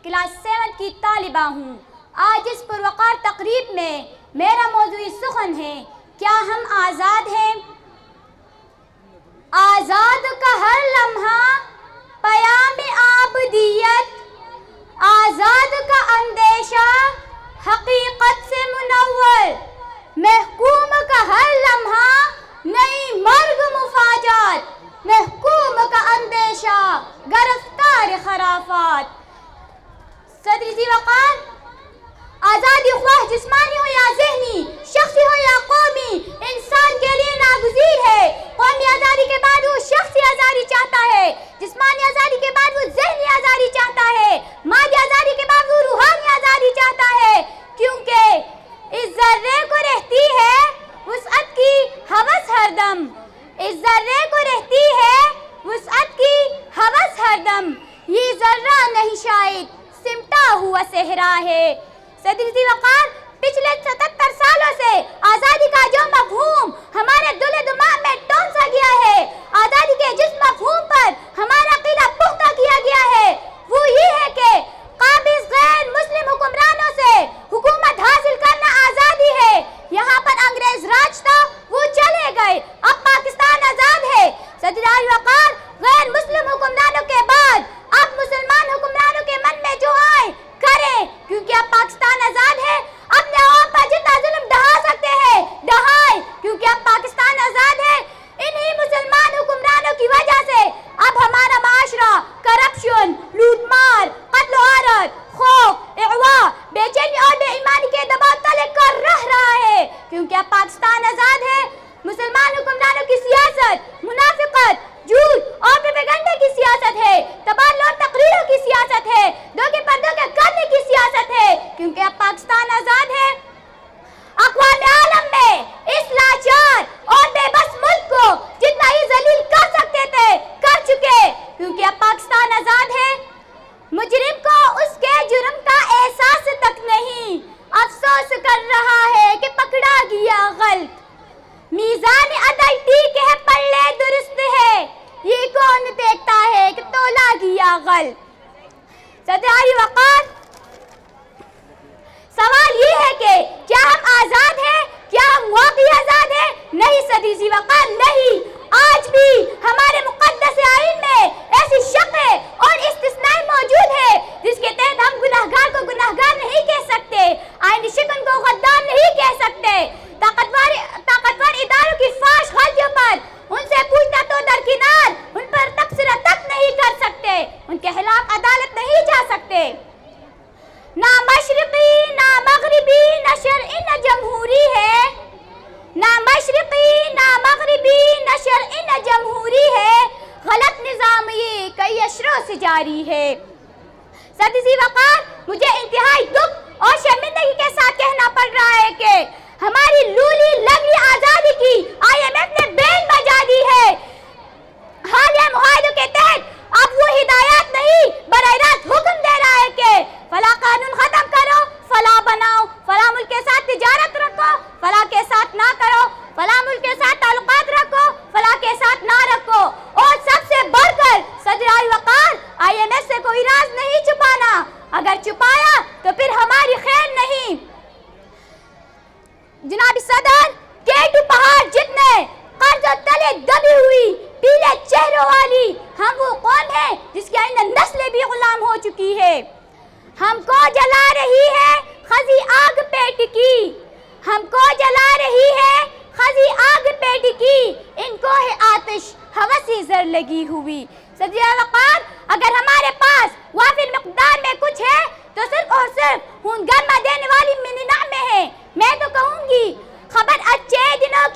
Class 7 کی طالبہ ہوں۔ آج اس پروقار تقریب میں میرا موضوع سخن ہے، کیا ہم آزاد ہیں؟ آزاد کا ہر لمحہ پیام عابدیت، آزاد کا اندیشہ حقیقت سے منور، محکوم کا ہر لمحہ نئی مرگ مفاجات، محکوم کا اندیشہ گرفتار خرافات۔ صدر ذی وقار، آزادی خواہ جسمانی ہو یا ذہنی، شخصی ہو یا قومی، انسان کے لیے ناگزیر ہے۔ قومی آزادی کے بعد وہ شخصی آزادی چاہتا ہے، جسمانی آزادی کے بعد وہ ذہنی آزادی چاہتا ہے، مادی آزادی کے بعد وہ روحانی آزادی چاہتا ہے، کیونکہ اس ذرے کو رہتی ہے وسعت کی ہوس ہر دم، اس ذرے کو رہتی ہے وسعت کی ہوس ہر دم، یہ ذرہ نہیں شاید سمٹا ہوا صحرا ہے۔ صدر ذی وقار، پچھلے 77 سالوں سے آزادی کا جو مفہوم ہمارے دل و دماغ میں ٹونسا گیا ہے، آزادی کے جس مفہوم پر ہمارا عقیدہ پختہ کیا گیا ہے، وہ یہ ہے کہ قابض غیر مسلم حکمرانوں سے حکومت حاصل کرنا آزادی ہے۔ یہاں پر انگریز راج تھا، وہ چلے گئے، اب پاکستان آزاد ہے۔ صدر ذی وقار، غیر مسلم حکمرانوں کے بعد اب مسلمان حکمرانوں کے من میں جو آئے کریں، کیونکہ اب پاکستان آزاد ہے۔ اپنے عوام پر جتنا ظلم ڈھا سکتے ہیں ڈھائیں، کیونکہ اب پاکستان آزاد ہے۔ انہی مسلمان حکمرانوں کی وجہ سے اب ہمارا معاشرہ کرپشن، لوٹ مار، قتل و غارت، خوف، اغوا، بے چینی اور بے ایمانی کے دباؤ تلے کر رہ رہا ہے، کیونکہ اب پاکستان آزاد ہے۔ مسلمان حکمرانوں کی سیاست منافقت، جھوٹ اور پروپیگنڈے کی سیاست ہے، تبادلہ اور تقریروں کی سیاست ہے، دھوکے پر دھوکے کرنے کی سیاست ہے، کیونکہ اب پاکستان آزاد ہے۔ اقوام عالم میں اس لاچار اور بے بس ملک کو جتنا ہی ذلیل کر سکتے تھے کر چکے، کیونکہ اب پاکستان آزاد ہے۔ مجرم کو اس کے جرم کا احساس تک نہیں، افسوس کر رہا ہے کہ پکڑا گیا غلط۔ میزان عدل ٹھیک ہے، پلے درست ہے، یہ کون دیکھتا ہے کہ تولا گیا غلط۔ صدر ذی وقار، سوال یہ ہے کہ کیا ہم آزاد ہیں؟ کیا ہم واقعی آزاد ہیں؟ نہیں صدر ذی وقار، نہیں۔ آج بھی ہمارے مقدس آئین میں ایسی شقیں اور استثناء موجود ہے جس کے تحت ہم گناہگار کو گناہگار نہیں کہہ سکتے، آئینی شکن کو غدار نہیں کہہ سکتے۔ طاقتور اداروں کی فاش غلطیوں پر ان سے پوچھنا تو درکنار، ان پر تبصرہ تک نہیں کر سکتے، ان کے خلاف عدالت نہیں جا سکتے۔ نہ مشرقی نہ مغربی نہ شرعی نہ جمہوری ہے، نہ مشرقی نہ مغربی نہ شرعی نہ جمہوری ہے، غلط نظام یہ کئی اشروں سے جاری ہے۔ صدر ذی وقار، مجھے انتہائی دکھ اور شرمندگی کے ساتھ کہنا پڑ رہا ہے کہ ہماری لولی لگی آزادی کی IMF نے بین بجا دی ہے۔ حالیہ معاہدوں کے تحت اب وہ ہدایات نہیں براہ راست حکم دے رہا ہے کہ فلاں قانون ختم کرو، فلاں بناؤ، فلاں ملک کے ساتھ تجارت رکھو، فلاں کے ساتھ نہ کرو، فلاں ملک کے ساتھ تعلقات رکھو، فلاں کے ساتھ نہ رکھو، اور سب سے بڑھ کر صدر ذی وقار، IMF سے کوئی راز نہیں چھپانا، اگر چھپایا تو پھر ہماری خیر نہیں۔ جناب صدر، K2 پہاڑ جتنے قرضوں تلے دبی ہوئی پیلے چہروں والی ہم وہ قوم ہے جس کی آئندہ نسلیں بھی غلام ہو چکی ہے۔ ہم کو جلا رہی ہے خزی آگ پیٹ کی، ہم کو جلا رہی ہے خزی آگ پیٹ کی، ان کو ہے آتش ہوسی زر لگی ہوئی۔ صدر ذی وقار، اگر ہمارے پاس وافر مقدار میں کچھ ہے تو صرف اور صرف خون گرما دینے والی نعمتیں ہیں۔ میں تو کہوں گی خبر اچھے دنوں